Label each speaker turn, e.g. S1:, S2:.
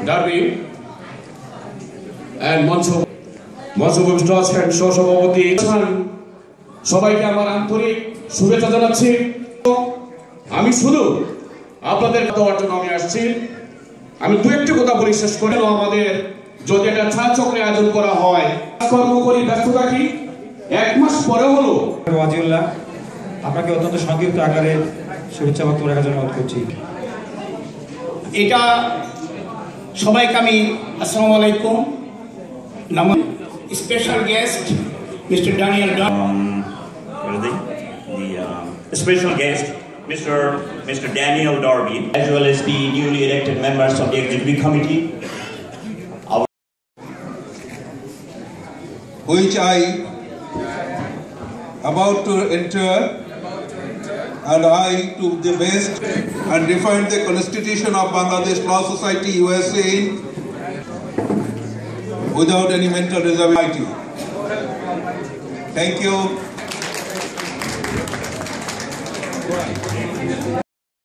S1: Derby and মঞ্চভূমিষ্ঠ আছেন সহসভাপতি সবাইকে আমার আন্তরিক শুভেচ্ছা জানাচ্ছি। আমি শুধু আপনাদের দেওয়ার জন্য আমি আসছি। আমি দু একটি কথা বলি শেষ করে। আমাদের যদি একটা চা চক্রে আয়োজন করা হয়, কর্ম করি, ব্যস্ত থাকি, 1 মাস পরে হলো
S2: ওয়াজিউল্লাহ আপনাকে অত্যন্ত সংক্ষিপ্ত আকারে শুভেচ্ছা বক্তব্য রাখার জন্য অনুরোধ করছি।
S3: এটা সবাইকে আমি আসসালামু আলাইকুম। Special guest mister Daniel
S4: special guest Mr. Daniel Darby, as well as the newly elected members of the executive committee,
S5: which I about to enter, and I to the best and defend the Constitution of Bangladesh Law Society USA without any mental reservation. Thank you.